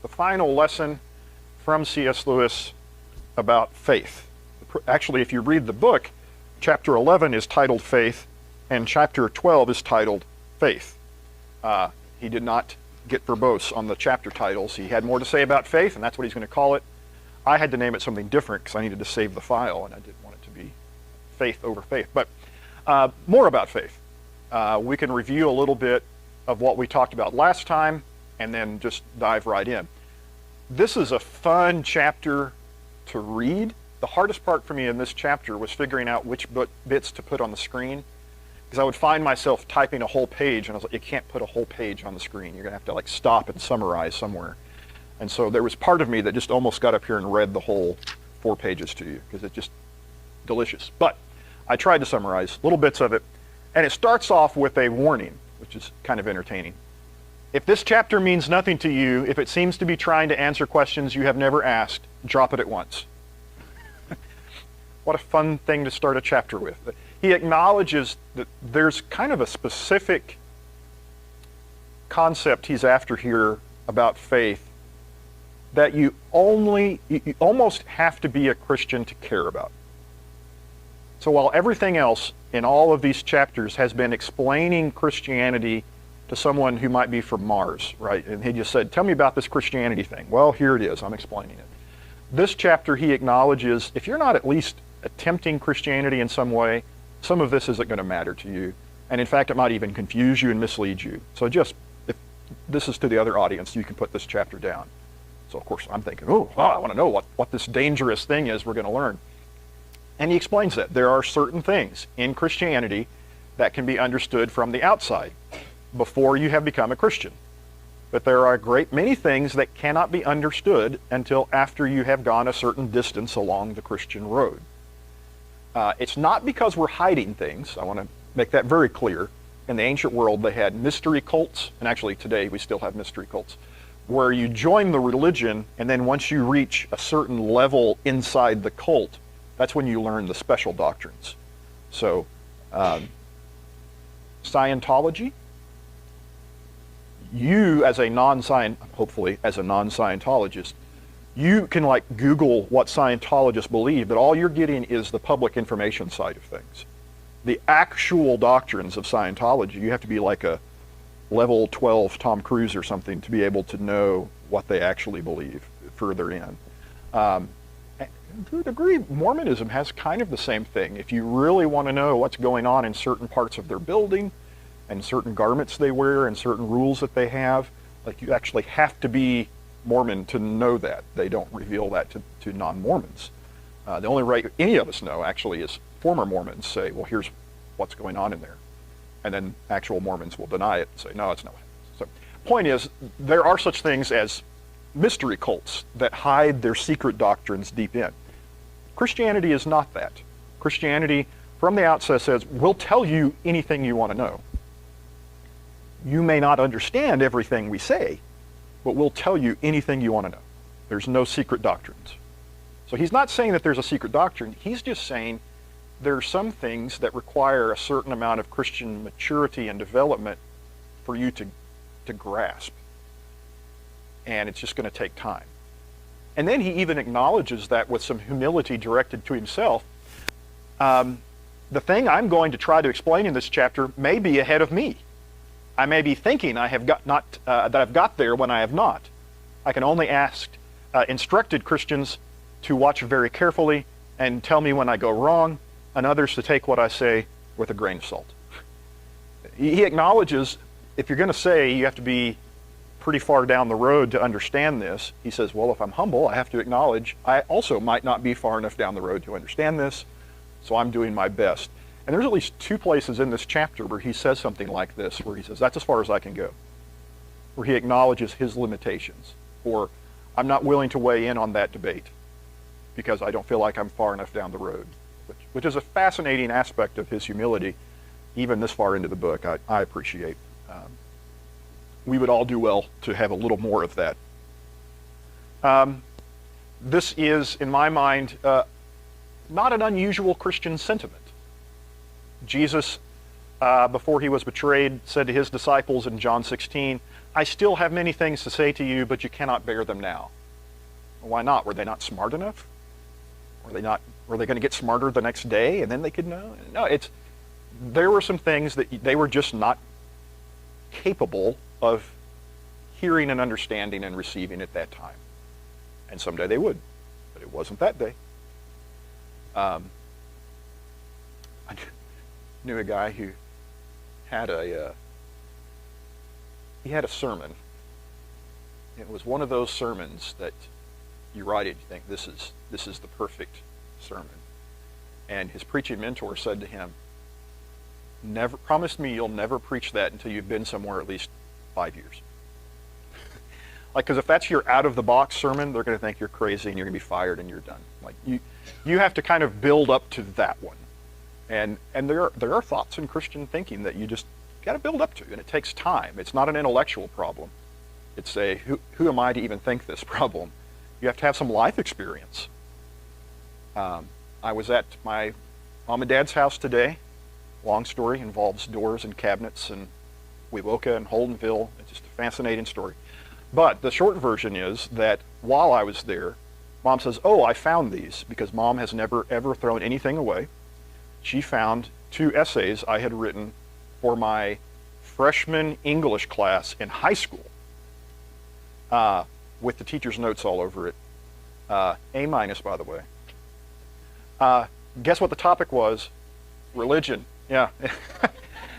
the final lesson from C.S. Lewis about faith. Actually, if you read the book, chapter 11 is titled Faith, and chapter 12 is titled Faith. He did not get verbose on the chapter titles. He had more to say about faith, and that's what he's going to call it. I had to name it something different because I needed to save the file, and I didn't want it to be faith over faith. But more about faith. We can review a little bit of what we talked about last time, and then just dive right in. This is a fun chapter to read. The hardest part for me in this chapter was figuring out which bits to put on the screen, because I would find myself typing a whole page, and I was like, you can't put a whole page on the screen. You're going to have to like stop and summarize somewhere. And so there was part of me that just almost got up here and read the whole 4 pages to you, because it's just delicious. But I tried to summarize little bits of it, and it starts off with a warning, which is kind of entertaining. If this chapter means nothing to you, if it seems to be trying to answer questions you have never asked, drop it at once. What a fun thing to start a chapter with. He acknowledges that there's kind of a specific concept he's after here about faith that you almost have to be a Christian to care about. So while everything else in all of these chapters has been explaining Christianity to someone who might be from Mars, right? And he just said, tell me about this Christianity thing. Well, here it is, I'm explaining it. This chapter he acknowledges, if you're not at least attempting Christianity in some way, some of this isn't going to matter to you. And in fact, it might even confuse you and mislead you. So just, if this is to the other audience, you can put this chapter down. So of course I'm thinking, oh, I want to know what this dangerous thing is we're going to learn. And he explains that there are certain things in Christianity that can be understood from the outside before you have become a Christian. But there are a great many things that cannot be understood until after you have gone a certain distance along the Christian road. It's not because we're hiding things. I want to make that very clear. In the ancient world, they had mystery cults, and actually today we still have mystery cults, where you join the religion, and then once you reach a certain level inside the cult, that's when you learn the special doctrines. So, Scientology, you as a hopefully as a non-Scientologist, you can like Google what Scientologists believe, but all you're getting is the public information side of things. The actual doctrines of Scientology, you have to be like a level 12 Tom Cruise or something to be able to know what they actually believe further in. To a degree, Mormonism has kind of the same thing. If you really want to know what's going on in certain parts of their building, and certain garments they wear, and certain rules that they have, like you actually have to be Mormon to know that. They don't reveal that to non-Mormons. The only way any of us know, actually, is former Mormons say, well, here's what's going on in there. And then actual Mormons will deny it and say, no, it's not. So, point is, there are such things as mystery cults that hide their secret doctrines deep in. Christianity is not that. Christianity, from the outset, says, we'll tell you anything you want to know. You may not understand everything we say, but we'll tell you anything you want to know. There's no secret doctrines. So he's not saying that there's a secret doctrine. He's just saying there are some things that require a certain amount of Christian maturity and development for you to grasp. And it's just going to take time. And then he even acknowledges that with some humility directed to himself. The thing I'm going to try to explain in this chapter may be ahead of me. I may be thinking I have that I've got there when I have not. I can only ask instructed Christians to watch very carefully and tell me when I go wrong, and others to take what I say with a grain of salt. He acknowledges if you're going to say you have to be pretty far down the road to understand this, he says, well, if I'm humble, I have to acknowledge I also might not be far enough down the road to understand this, so I'm doing my best. And there's at least 2 places in this chapter where he says something like this, where he says, that's as far as I can go, where he acknowledges his limitations, or I'm not willing to weigh in on that debate because I don't feel like I'm far enough down the road, which is a fascinating aspect of his humility, even this far into the book. I appreciate. We would all do well to have a little more of that. This is, in my mind, not an unusual Christian sentiment. Jesus before he was betrayed, said to his disciples in John 16, I still have many things to say to you, but you cannot bear them now. Well, why not? Were they not smart enough? Were they going to get smarter the next day and then they could know? No, there were some things that they were just not capable of hearing and understanding and receiving at that time. And someday they would, but it wasn't that day. I knew a guy who had a sermon. It was one of those sermons that you write it, you think this is the perfect sermon. And his preaching mentor said to him, "Never promise me you'll never preach that until you've been somewhere at least 5 years." Like, because if that's your out-of-the-box sermon, they're going to think you're crazy and you're going to be fired and you're done. Like, you have to kind of build up to that one. And there are thoughts in Christian thinking that you just got to build up to, and it takes time. It's not an intellectual problem. It's a, who am I to even think this problem? You have to have some life experience. I was at my mom and dad's house today. Long story, involves doors and cabinets and Wewoka and Holdenville. It's just a fascinating story. But the short version is that while I was there, Mom says, oh, I found these, because Mom has never ever thrown anything away. She found 2 essays I had written for my freshman English class in high school, with the teacher's notes all over it. A-, by the way. Guess what the topic was? Religion. Yeah.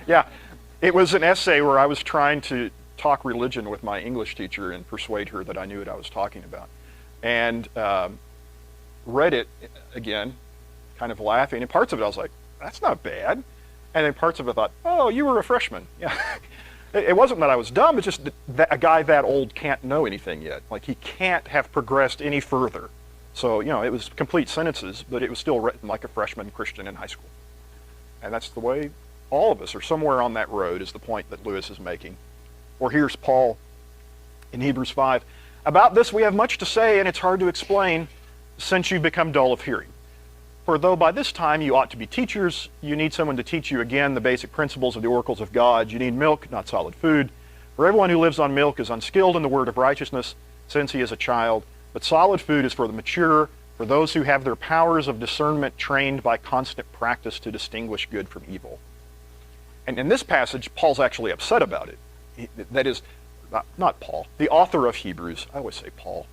Yeah. It was an essay where I was trying to talk religion with my English teacher and persuade her that I knew what I was talking about. And read it again, kind of laughing. And parts of it I was like, that's not bad. And then parts of it I thought, oh, you were a freshman. Yeah. It wasn't that I was dumb, it's just that a guy that old can't know anything yet. Like, he can't have progressed any further. So, it was complete sentences, but it was still written like a freshman Christian in high school. And that's the way all of us are somewhere on that road, is the point that Lewis is making. Or here's Paul in Hebrews 5. About this we have much to say, and it's hard to explain, since you've become dull of hearing. For though by this time you ought to be teachers, you need someone to teach you again the basic principles of the oracles of God. You need milk, not solid food. For everyone who lives on milk is unskilled in the word of righteousness, since he is a child. But solid food is for the mature, for those who have their powers of discernment trained by constant practice to distinguish good from evil. And in this passage, Paul's actually upset about it. That is, not Paul, the author of Hebrews. I always say Paul.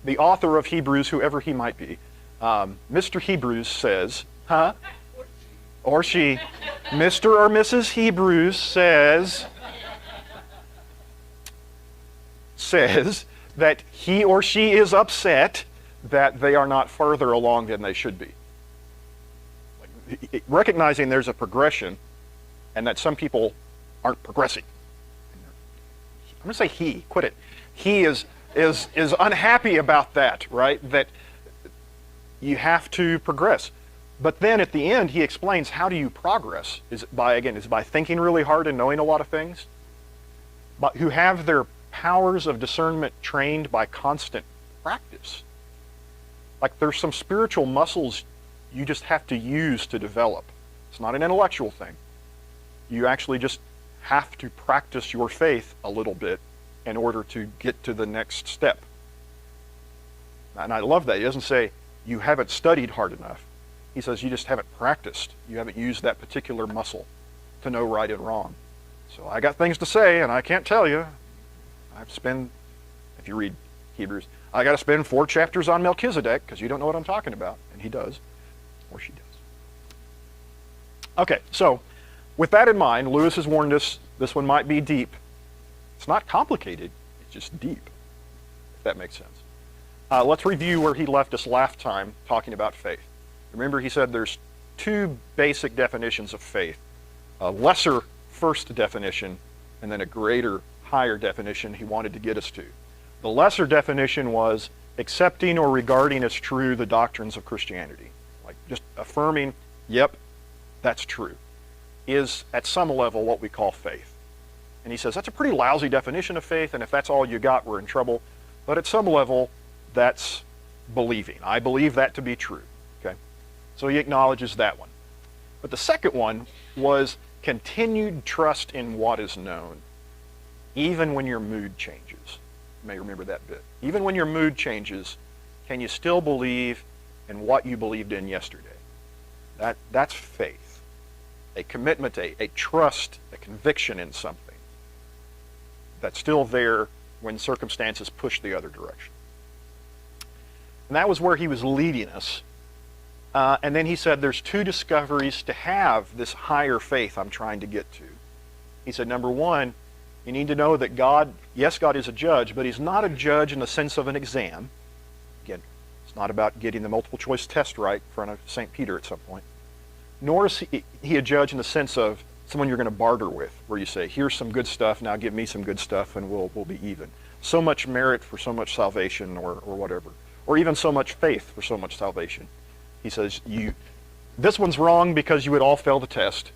The author of Hebrews, whoever he might be. Mr. Hebrews says, or she, Mr. or Mrs. Hebrews says that he or she is upset that they are not further along than they should be. Recognizing there's a progression and that some people aren't progressing. I'm going to say he, quit it. He is unhappy about that, right? That you have to progress. But then at the end, he explains, how do you progress? Is it by thinking really hard and knowing a lot of things? But who have their powers of discernment trained by constant practice. Like, there's some spiritual muscles you just have to use to develop. It's not an intellectual thing. You actually just have to practice your faith a little bit in order to get to the next step. And I love that. He doesn't say you haven't studied hard enough. He says you just haven't practiced. You haven't used that particular muscle to know right and wrong. So I got things to say, and I can't tell you. If you read Hebrews, I got to spend 4 chapters on Melchizedek because you don't know what I'm talking about. And he does, or she does. Okay, so with that in mind, Lewis has warned us this one might be deep. It's not complicated, it's just deep, if that makes sense. Let's review where he left us last time talking about faith. Remember, he said there's 2 basic definitions of faith. A lesser first definition, and then a greater, higher definition he wanted to get us to. The lesser definition was accepting or regarding as true the doctrines of Christianity. Like, just affirming, yep, that's true, is at some level what we call faith. And he says that's a pretty lousy definition of faith, and if that's all you got, we're in trouble. But at some level, that's believing. I believe that to be true. Okay? So he acknowledges that one. But the second one was Continued trust in what is known, even when your mood changes. You may remember that bit. Even when your mood changes, can you still believe in what you believed in yesterday? That's faith. A commitment, a trust, a conviction in something that's still there when circumstances push the other direction. And that was where he was leading us. And then he said there's two discoveries to have this higher faith I'm trying to get to. He said, number one, you need to know that God, yes, God is a judge, but he's not a judge in the sense of an exam. Again, it's not about getting the multiple choice test right in front of St. Peter at some point. Nor is he a judge in the sense of someone you're going to barter with, where you say, here's some good stuff, now give me some good stuff, and we'll be even. So much merit for so much salvation, or whatever. Or even so much faith for so much salvation. He says, this one's wrong because you would all fail the test,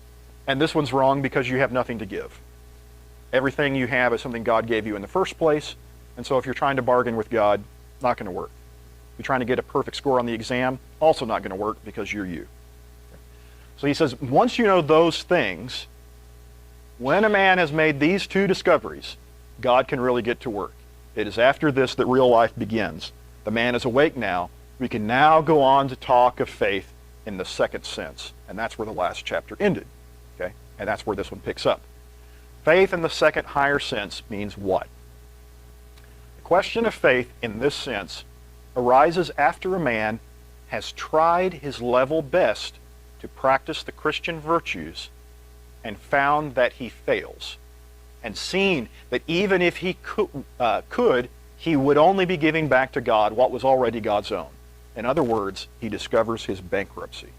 and this one's wrong because you have nothing to give. Everything you have is something God gave you in the first place, and so if you're trying to bargain with God, not going to work. If you're trying to get a perfect score on the exam, also not going to work because you're you. So he says, once you know those things, when a man has made these two discoveries, God can really get to work. It is after this that real life begins. The man is awake now. We can now go on to talk of faith in the second sense. And that's where the last chapter ended. Okay? And that's where this one picks up. Faith in the second higher sense means what? The question of faith in this sense arises after a man has tried his level best to practice the Christian virtues and found that he fails, and seen that even if he could, he would only be giving back to God what was already God's own. In other words, he discovers his bankruptcy.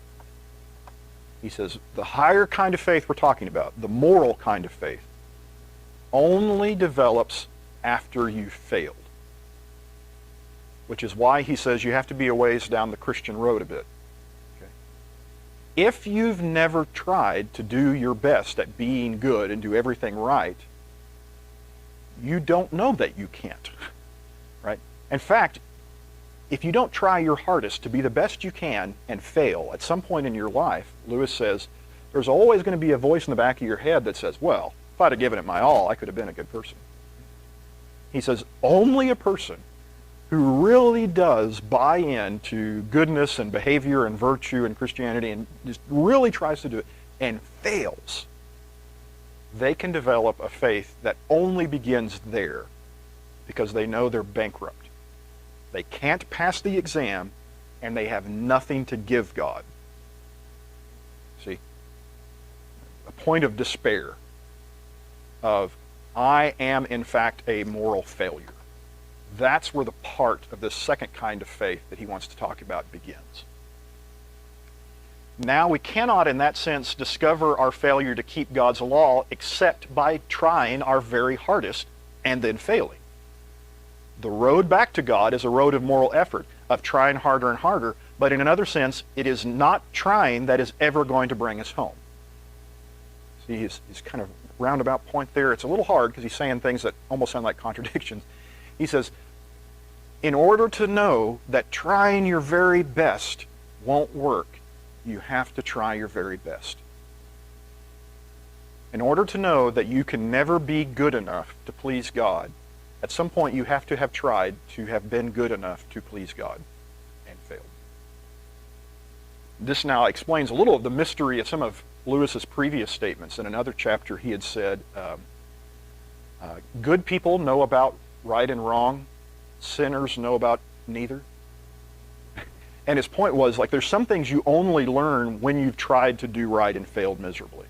He says, the higher kind of faith we're talking about, the moral kind of faith, only develops after you've failed. Which is why he says you have to be a ways down the Christian road a bit. Okay? If you've never tried to do your best at being good and do everything right, you don't know that you can't. Right? In fact, if you don't try your hardest to be the best you can and fail at some point in your life, Lewis says, there's always going to be a voice in the back of your head that says, well, if I'd have given it my all, I could have been a good person. He says, only a person who really does buy into goodness and behavior and virtue and Christianity and just really tries to do it and fails, they can develop a faith that only begins there because they know they're bankrupt. They can't pass the exam and they have nothing to give God. See? A point of despair of, I am in fact a moral failure. That's where the part of this second kind of faith that he wants to talk about begins. Now we cannot in that sense discover our failure to keep God's law except by trying our very hardest and then failing. The road back to God is a road of moral effort, of trying harder and harder, but in another sense, it is not trying that is ever going to bring us home. See, his kind of roundabout point there, it's a little hard because he's saying things that almost sound like contradictions. He says, in order to know that trying your very best won't work, you have to try your very best. In order to know that you can never be good enough to please God, at some point you have to have tried to have been good enough to please God and failed. This now explains a little of the mystery of some of Lewis's previous statements. In another chapter he had said, good people know about right and wrong, sinners know about neither. And his point was, like, there's some things you only learn when you've tried to do right and failed miserably.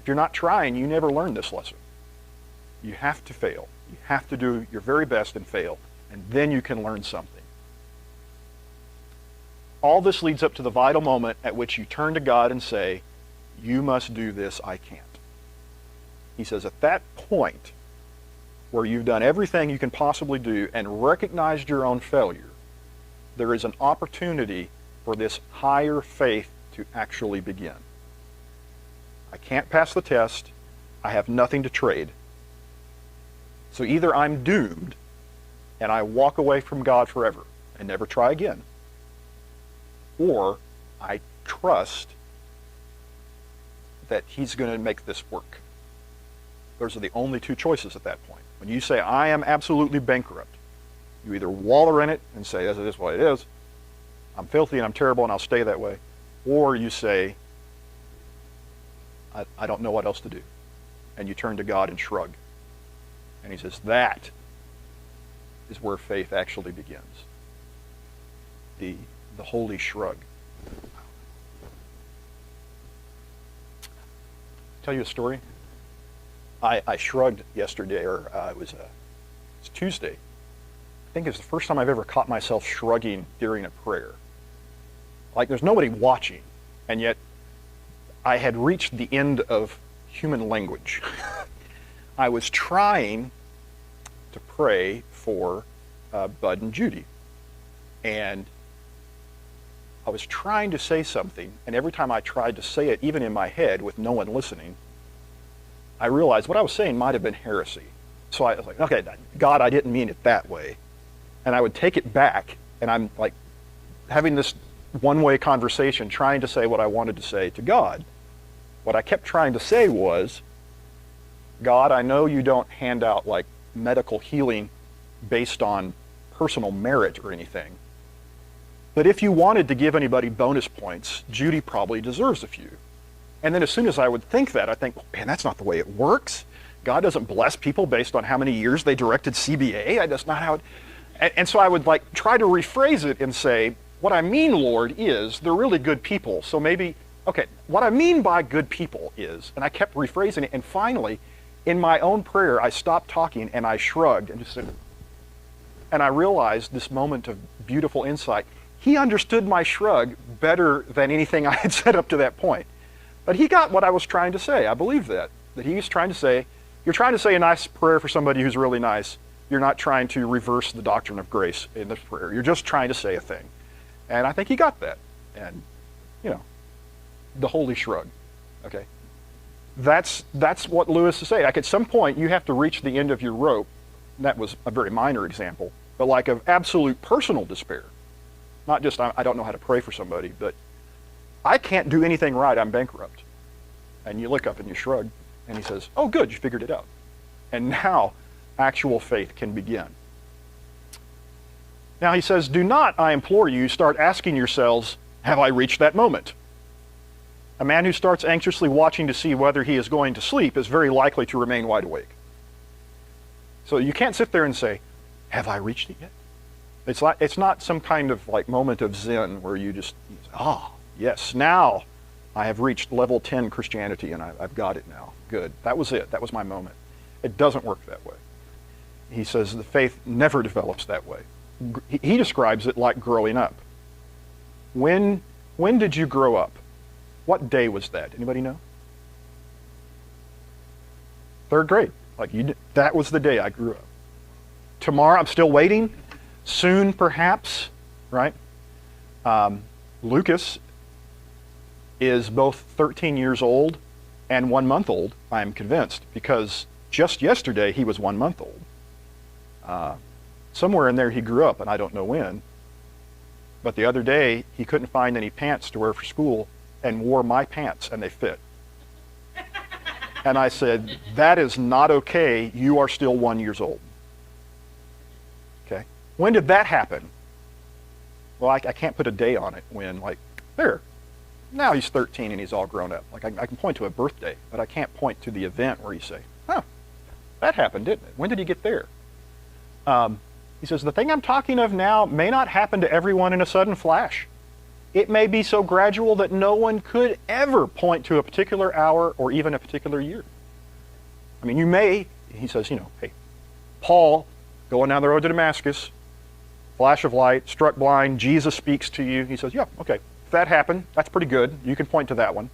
If you're not trying, you never learn this lesson. You have to fail. You have to do your very best and fail, and then you can learn something. All this leads up to the vital moment at which you turn to God and say, you must do this, I can't. He says, at that point, where you've done everything you can possibly do and recognized your own failure, there is an opportunity for this higher faith to actually begin. I can't pass the test. I have nothing to trade. So either I'm doomed and I walk away from God forever and never try again, or I trust that he's going to make this work. Those are the only two choices at that point. When you say, I am absolutely bankrupt, you either wallow in it and say, this is what it is, I'm filthy and I'm terrible and I'll stay that way, or you say, I don't know what else to do. And you turn to God and shrug. And he says, that is where faith actually begins. The holy shrug. Tell you a story. I shrugged yesterday, or it was Tuesday. I think it's the first time I've ever caught myself shrugging during a prayer. Like there's nobody watching, and yet I had reached the end of human language. I was trying to pray for Bud and Judy, and I was trying to say something, and every time I tried to say it, even in my head with no one listening, I realized what I was saying might have been heresy. So I was like, okay, God, I didn't mean it that way. And I would take it back, and I'm like having this one-way conversation trying to say what I wanted to say to God. What I kept trying to say was, God, I know you don't hand out like medical healing based on personal merit or anything. But if you wanted to give anybody bonus points, Judy probably deserves a few. And then as soon as I would think that, I think, man, that's not the way it works. God doesn't bless people based on how many years they directed CBA. That's not how it... And so I would like try to rephrase it and say, what I mean, Lord, is they're really good people. So maybe, okay, what I mean by good people is, and I kept rephrasing it, and finally, in my own prayer, I stopped talking and I shrugged and just said, and I realized this moment of beautiful insight. He understood my shrug better than anything I had said up to that point. But he got what I was trying to say. I believe that he was trying to say, you're trying to say a nice prayer for somebody who's really nice. You're not trying to reverse the doctrine of grace in this prayer. You're just trying to say a thing. And I think he got that. And, you know, the holy shrug, okay? That's what Lewis is saying. Like at some point, you have to reach the end of your rope. And that was a very minor example, but like of absolute personal despair. Not just, I don't know how to pray for somebody, but I can't do anything right, I'm bankrupt. And you look up and you shrug, and he says, oh good, you figured it out. And now, actual faith can begin. Now he says, do not, I implore you, start asking yourselves, have I reached that moment? A man who starts anxiously watching to see whether he is going to sleep is very likely to remain wide awake. So you can't sit there and say, have I reached it yet? It's not some kind of like moment of Zen where you just, yes, now I have reached level 10 Christianity and I've got it now. Good. That was it. That was my moment. It doesn't work that way. He says the faith never develops that way. He describes it like growing up. When did you grow up? What day was that? Anybody know? 3rd grade. That was the day I grew up. Tomorrow, I'm still waiting. Soon, perhaps, right? Lucas is both 13 years old and 1 month old, I'm convinced, because just yesterday he was 1 month old. Somewhere in there he grew up, and I don't know when. But the other day, he couldn't find any pants to wear for school and wore my pants, and they fit. And I said, that is not okay. You are still 1 year old. Okay? When did that happen? Well, I can't put a day on it when, there. Now he's 13 and he's all grown up. I can point to a birthday, but I can't point to the event where you say, that happened, didn't it? When did he get there? He says, the thing I'm talking of now may not happen to everyone in a sudden flash. It may be so gradual that no one could ever point to a particular hour or even a particular year. I mean, you may, he says, hey, Paul, going down the road to Damascus, flash of light, struck blind, Jesus speaks to you. He says, yeah, okay, if that happened, that's pretty good. You can point to that one.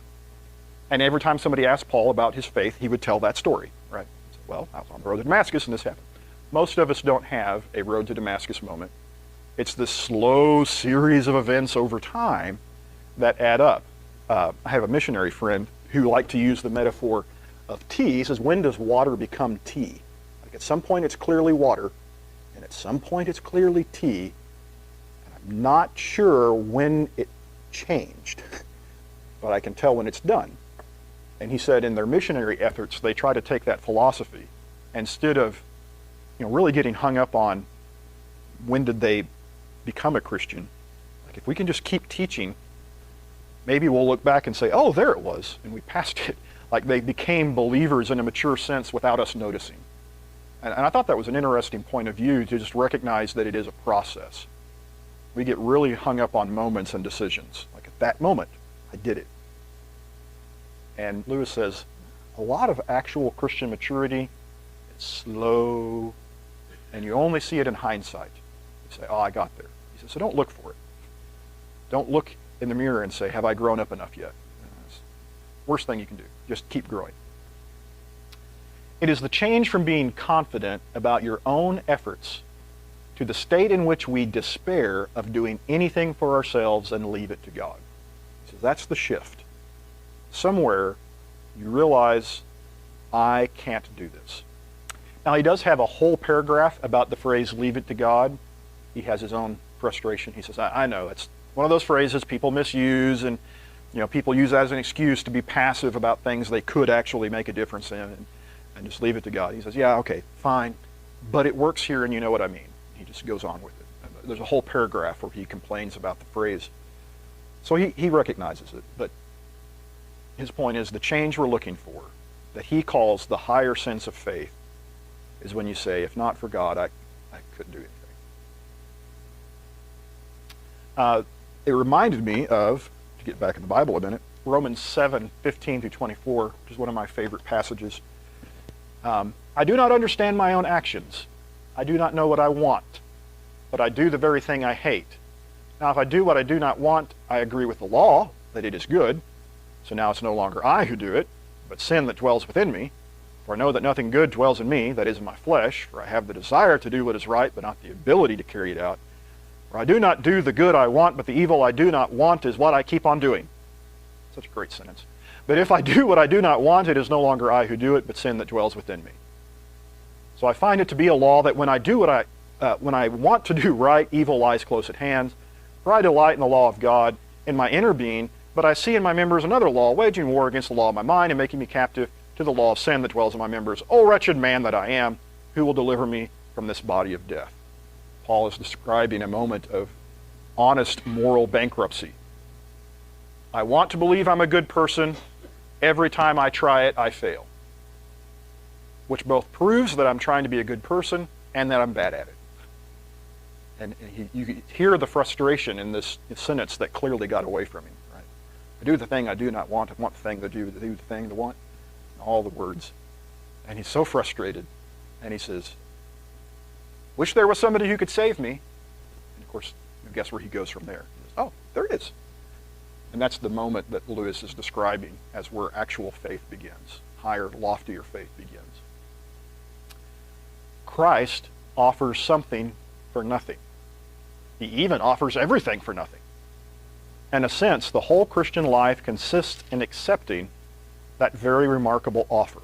And every time somebody asked Paul about his faith, he would tell that story, right? So, well, I was on the road to Damascus and this happened. Most of us don't have a road to Damascus moment. It's this slow series of events over time that add up. I have a missionary friend who liked to use the metaphor of tea. He says, when does water become tea? Like at some point it's clearly water, and at some point it's clearly tea. And I'm not sure when it changed, but I can tell when it's done. And he said in their missionary efforts, they try to take that philosophy instead of really getting hung up on when did they become a Christian. Like if we can just keep teaching, maybe we'll look back and say, oh, there it was, and we passed it. Like they became believers in a mature sense without us noticing. And I thought that was an interesting point of view to just recognize that it is a process. We get really hung up on moments and decisions. Like at that moment, I did it. And Lewis says, a lot of actual Christian maturity is slow, and you only see it in hindsight. You say, oh, I got there. He says, so don't look for it. Don't look in the mirror and say, have I grown up enough yet? That's the worst thing you can do. Just keep growing. It is the change from being confident about your own efforts to the state in which we despair of doing anything for ourselves and leave it to God. He says, that's the shift. Somewhere you realize, I can't do this. Now he does have a whole paragraph about the phrase, leave it to God. He has his own frustration. He says, I know, it's one of those phrases people misuse, and people use that as an excuse to be passive about things they could actually make a difference in, and just leave it to God. He says, yeah, okay, fine, but it works here, and you know what I mean. He just goes on with it. There's a whole paragraph where he complains about the phrase. So he recognizes it, but his point is the change we're looking for, that he calls the higher sense of faith, is when you say, if not for God, I couldn't do anything. It reminded me of, to get back in the Bible a minute, Romans 7:15-24, which is one of my favorite passages. I do not understand my own actions. I do not know what I want, but I do the very thing I hate. Now if I do what I do not want, I agree with the law that it is good. So now it's no longer I who do it, but sin that dwells within me. For I know that nothing good dwells in me, that is in my flesh, for I have the desire to do what is right, but not the ability to carry it out. For I do not do the good I want, but the evil I do not want is what I keep on doing. Such a great sentence. But if I do what I do not want, it is no longer I who do it, but sin that dwells within me. So I find it to be a law that when I do when I want to do right, evil lies close at hand. For I delight in the law of God in my inner being, but I see in my members another law, waging war against the law of my mind and making me captive to the law of sin that dwells in my members. O wretched man that I am, who will deliver me from this body of death? Paul is describing a moment of honest moral bankruptcy. I want to believe I'm a good person. Every time I try it, I fail. Which both proves that I'm trying to be a good person and that I'm bad at it. And you hear the frustration in this sentence that clearly got away from him. Right? I do the thing I do not want. I want the thing to do the thing to want. All the words. And he's so frustrated. And he says, wish there was somebody who could save me. And of course, guess where he goes from there. He says, oh, there it is. And that's the moment that Lewis is describing as where actual faith begins. Higher, loftier faith begins. Christ offers something for nothing. He even offers everything for nothing. In a sense, the whole Christian life consists in accepting that very remarkable offer.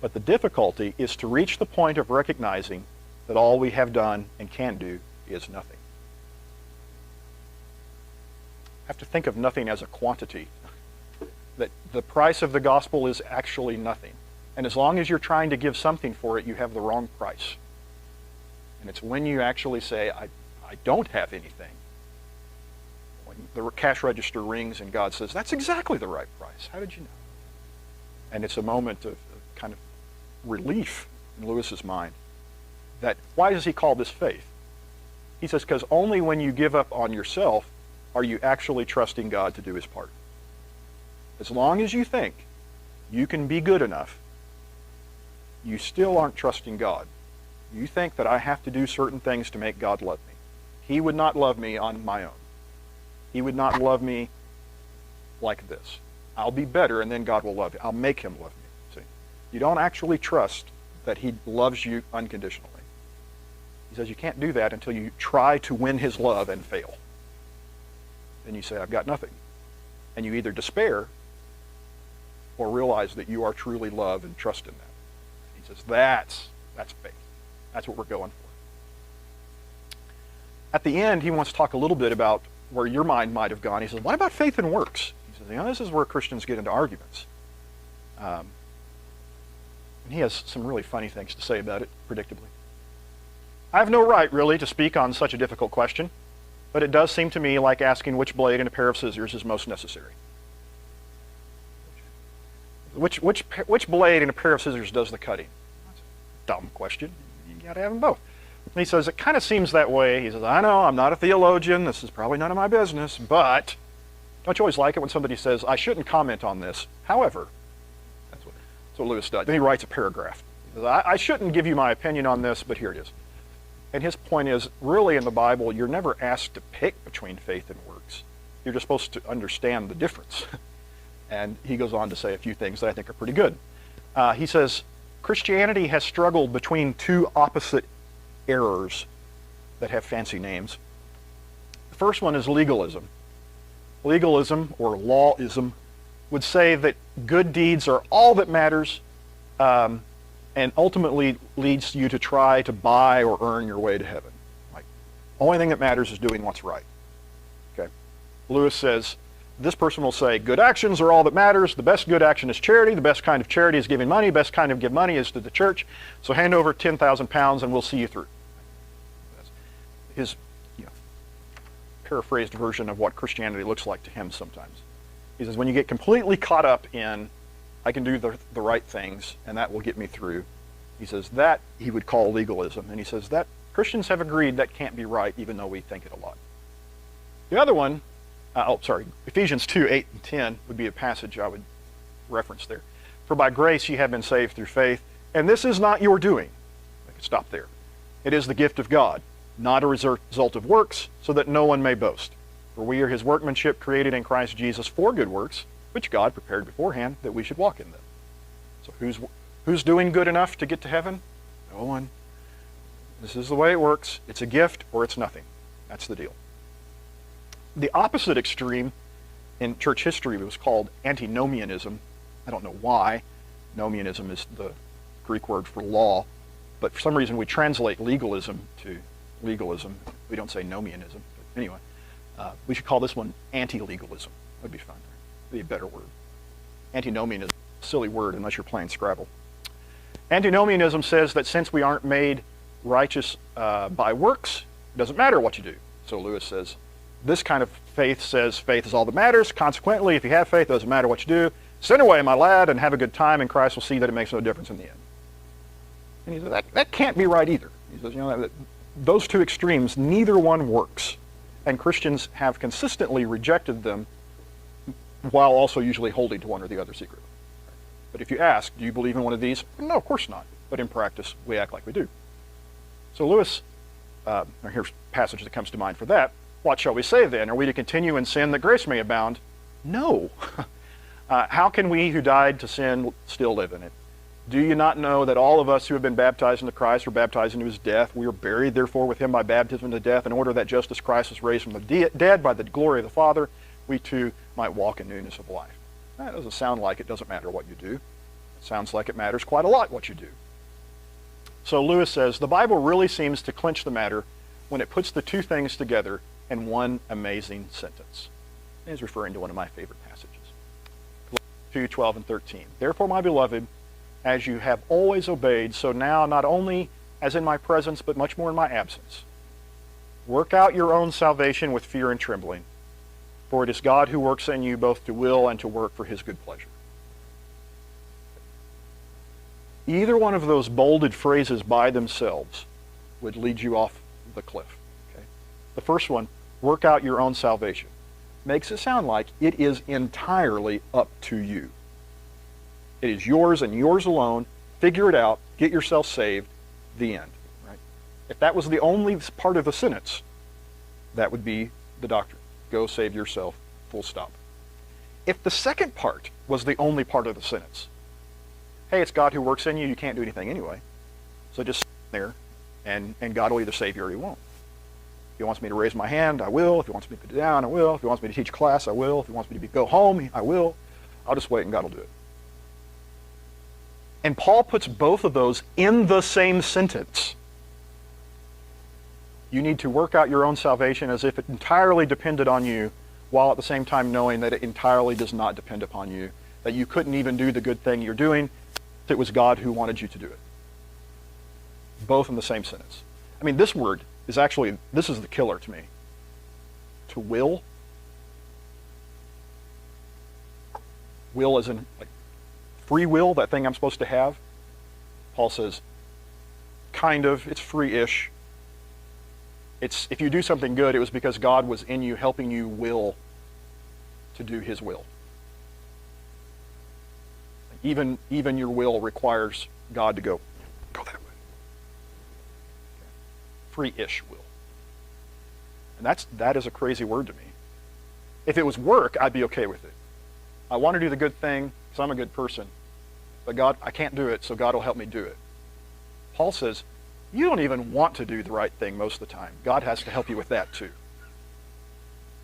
But the difficulty is to reach the point of recognizing that all we have done and can do is nothing. I have to think of nothing as a quantity. That the price of the gospel is actually nothing. And as long as you're trying to give something for it, you have the wrong price. And it's when you actually say, I don't have anything. When the cash register rings and God says, that's exactly the right price. How did you know? And it's a moment of kind of relief in Lewis's mind. That, why does he call this faith? He says, because only when you give up on yourself are you actually trusting God to do his part. As long as you think you can be good enough, you still aren't trusting God. You think that I have to do certain things to make God love me. He would not love me on my own. He would not love me like this. I'll be better and then God will love you. I'll make him love me. See? You don't actually trust that he loves you unconditionally. He says you can't do that until you try to win his love and fail. Then you say, I've got nothing. And you either despair or realize that you are truly loved and trust in that. He says, that's faith. That's what we're going for. At the end, he wants to talk a little bit about where your mind might have gone. He says, what about faith and works? He says, this is where Christians get into arguments. And he has some really funny things to say about it, predictably. I have no right, really, to speak on such a difficult question, but it does seem to me like asking which blade in a pair of scissors is most necessary. Which blade in a pair of scissors does the cutting? That's a dumb question. You got to have them both. And he says, it kind of seems that way. He says, I know, I'm not a theologian. This is probably none of my business, but don't you always like it when somebody says, I shouldn't comment on this? However, that's what Lewis does. Then he writes a paragraph. He says, I shouldn't give you my opinion on this, but here it is. And his point is, really in the Bible, you're never asked to pick between faith and works. You're just supposed to understand the difference. And he goes on to say a few things that I think are pretty good. He says, Christianity has struggled between two opposite errors that have fancy names. The first one is legalism. Legalism, or lawism, would say that good deeds are all that matters, and ultimately leads you to try to buy or earn your way to heaven. Like, only thing that matters is doing what's right. Okay. Lewis says, this person will say, good actions are all that matters. The best good action is charity. The best kind of charity is giving money. The best kind of give money is to the church. So hand over 10,000 pounds and we'll see you through. That's his paraphrased version of what Christianity looks like to him sometimes. He says, when you get completely caught up in, I can do the right things and that will get me through, he says that he would call legalism. And he says that Christians have agreed that can't be right even though we think it a lot. The other one, Ephesians 2, 8 and 10 would be a passage I would reference there. For by grace ye have been saved through faith, and this is not your doing. I could stop there. It is the gift of God, not a result of works, so that no one may boast. For we are his workmanship, created in Christ Jesus for good works, which God prepared beforehand that we should walk in them. So who's doing good enough to get to heaven? No one. This is the way it works. It's a gift or it's nothing. That's the deal. The opposite extreme in church history was called antinomianism. I don't know why. Nomianism is the Greek word for law, but for some reason we translate legalism to legalism. We don't say nomianism. But anyway, we should call this one anti-legalism. That would be fun. That would be a better word. Antinomianism, silly word unless you're playing Scrabble. Antinomianism says that since we aren't made righteous by works, it doesn't matter what you do. So Lewis says, this kind of faith says faith is all that matters. Consequently, if you have faith, it doesn't matter what you do. Sin away, my lad, and have a good time, and Christ will see that it makes no difference in the end. And he says, that can't be right either. He says, those two extremes, neither one works. And Christians have consistently rejected them while also usually holding to one or the other secretly. But if you ask, do you believe in one of these? No, of course not. But in practice, we act like we do. So Lewis, here's a passage that comes to mind for that. What shall we say then? Are we to continue in sin that grace may abound? No. How can we who died to sin still live in it? Do you not know that all of us who have been baptized into Christ were baptized into his death? We are buried, therefore, with him by baptism into death, in order that just as Christ was raised from the dead by the glory of the Father, we too might walk in newness of life. That doesn't sound like it doesn't matter what you do. It sounds like it matters quite a lot what you do. So Lewis says, the Bible really seems to clinch the matter when it puts the two things together in one amazing sentence. He's referring to one of my favorite passages. 2, 12 and 13. Therefore, my beloved, as you have always obeyed, so now not only as in my presence, but much more in my absence. Work out your own salvation with fear and trembling, for it is God who works in you both to will and to work for his good pleasure. Either one of those bolded phrases by themselves would lead you off the cliff. Okay? The first one, work out your own salvation, makes it sound like it is entirely up to you. It is yours and yours alone. Figure it out. Get yourself saved. The end. Right? If that was the only part of the sentence, that would be the doctrine. Go save yourself. Full stop. If the second part was the only part of the sentence, hey, it's God who works in you. You can't do anything anyway. So just sit there, and God will either save you or he won't. If he wants me to raise my hand, I will. If he wants me to put it down, I will. If he wants me to teach class, I will. If he wants me to go home, I will. I'll just wait and God will do it. And Paul puts both of those in the same sentence. You need to work out your own salvation as if it entirely depended on you, while at the same time knowing that it entirely does not depend upon you. that you couldn't even do the good thing you're doing. It was God who wanted you to do it. Both in the same sentence. I mean, this word is actually, this is the killer to me. To will. Will as in like free will, that thing I'm supposed to have. Paul says, kind of, it's free-ish. It's, if you do something good, it was because God was in you, helping you will to do his will. Even your will requires God to go that way. Free-ish will. And that is a crazy word to me. If it was work, I'd be okay with it. I want to do the good thing because I'm a good person. But God, I can't do it, so God will help me do it. Paul says, you don't even want to do the right thing most of the time. God has to help you with that too.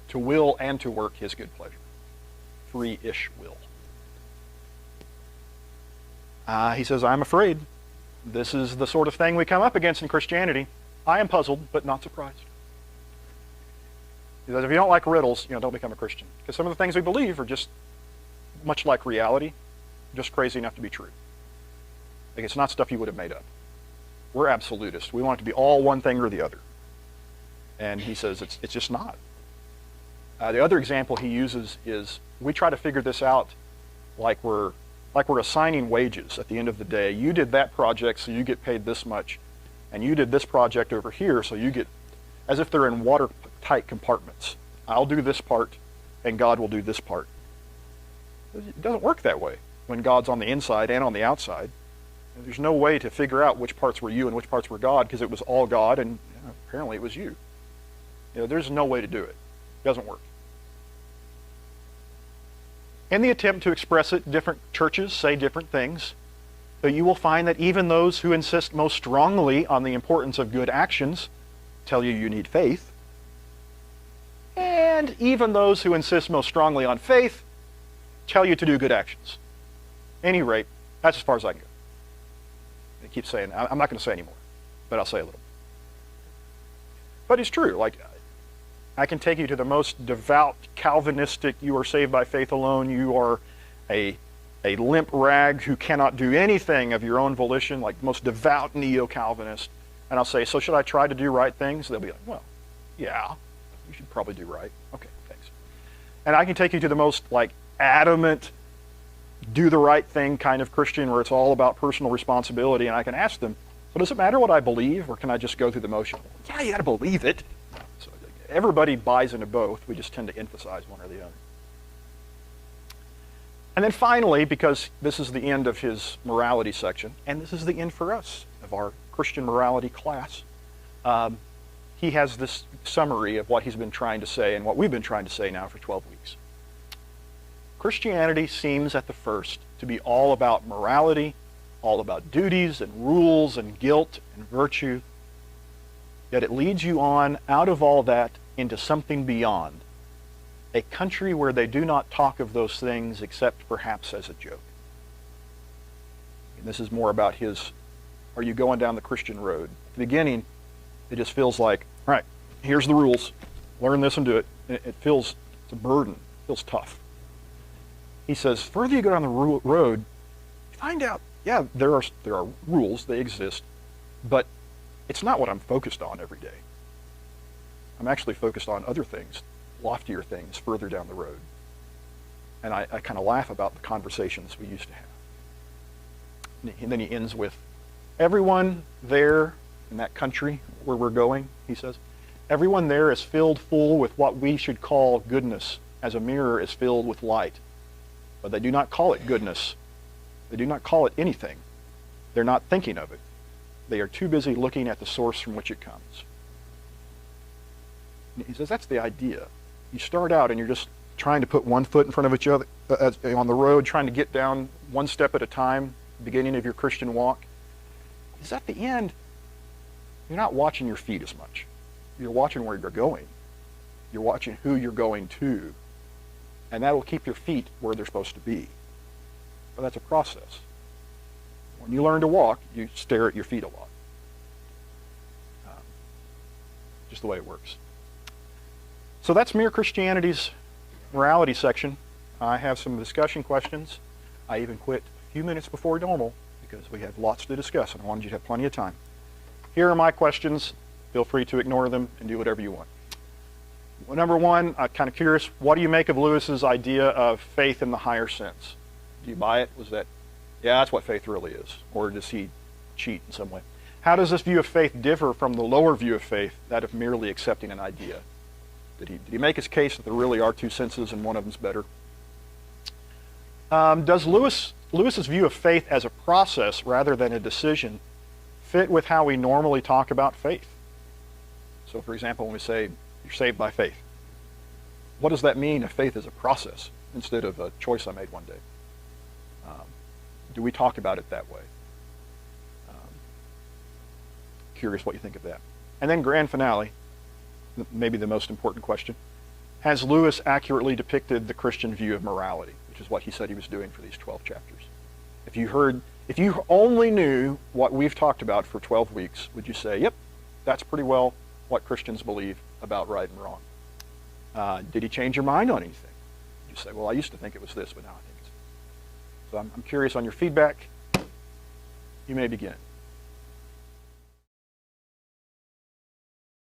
To will and to work his good pleasure. Free-ish will. He says, I'm afraid this is the sort of thing we come up against in Christianity. I am puzzled, but not surprised. He says, if you don't like riddles, don't become a Christian. Because some of the things we believe are just much like reality, just crazy enough to be true. Like it's not stuff you would have made up. We're absolutists. We want it to be all one thing or the other. And he says it's just not. The other example he uses is we try to figure this out like we're assigning wages at the end of the day. You did that project, so you get paid this much. And you did this project over here, so you get, as if they're in watertight compartments. I'll do this part, and God will do this part. It doesn't work that way when God's on the inside and on the outside. There's no way to figure out which parts were you and which parts were God, because it was all God, and apparently it was you. There's no way to do it. It doesn't work. In the attempt to express it, different churches say different things. But you will find that even those who insist most strongly on the importance of good actions tell you need faith. And even those who insist most strongly on faith tell you to do good actions. At any rate, that's as far as I can go. They keep saying, I'm not going to say anymore, but I'll say a little. But it's true. Like, I can take you to the most devout Calvinistic, you are saved by faith alone, you are a limp rag who cannot do anything of your own volition, like the most devout neo-Calvinist. And I'll say, so should I try to do right things? They'll be like, well, yeah, you should probably do right. Okay, thanks. And I can take you to the most adamant, do the right thing kind of Christian where it's all about personal responsibility, and I can ask them, so does it matter what I believe, or can I just go through the motion? Yeah, you got to believe it. So everybody buys into both. We just tend to emphasize one or the other. And then finally, because this is the end of his morality section, and this is the end for us of our Christian morality class, he has this summary of what he's been trying to say and what we've been trying to say now for 12 weeks. Christianity seems at the first to be all about morality, all about duties and rules and guilt and virtue, yet it leads you on out of all that into something beyond. A country where they do not talk of those things except perhaps as a joke. And this is more about are you going down the Christian road? At the beginning, it just feels like, all right, here's the rules. Learn this and do it. It feels, it's a burden. It feels tough. He says, further you go down the road, you find out, yeah, there are rules, they exist, but it's not what I'm focused on every day. I'm actually focused on other things, loftier things further down the road. And I kind of laugh about the conversations we used to have. And then he ends with, everyone there in that country where we're going, he says, everyone there is filled full with what we should call goodness, as a mirror is filled with light. But they do not call it goodness. They do not call it anything. They're not thinking of it. They are too busy looking at the source from which it comes. And he says that's the idea. You start out and you're just trying to put one foot in front of each other on the road, trying to get down one step at a time, beginning of your Christian walk. Because at the end, you're not watching your feet as much. You're watching where you're going. You're watching who you're going to. And that will keep your feet where they're supposed to be. But that's a process. When you learn to walk, you stare at your feet a lot. Just the way it works. So that's Mere Christianity's morality section. I have some discussion questions. I even quit a few minutes before normal because we have lots to discuss and I wanted you to have plenty of time. Here are my questions. Feel free to ignore them and do whatever you want. Well, number one, I'm kind of curious, what do you make of Lewis's idea of faith in the higher sense? Do you buy it? Was that, yeah, that's what faith really is? Or does he cheat in some way? How does this view of faith differ from the lower view of faith, that of merely accepting an idea? Did he make his case that there really are two senses and one of them's better? Does Lewis's view of faith as a process rather than a decision fit with how we normally talk about faith? So for example, when we say you're saved by faith, what does that mean if faith is a process instead of a choice I made one day? Do we talk about it that way? Curious what you think of that. And then grand finale, maybe the most important question. Has Lewis accurately depicted the Christian view of morality, which is what he said he was doing for these 12 chapters? If you only knew what we've talked about for 12 weeks, would you say, yep, that's pretty well what Christians believe about right and wrong? Did he change your mind on anything? You say, well, I used to think it was this, but now I think it's. So I'm curious on your feedback. You may begin.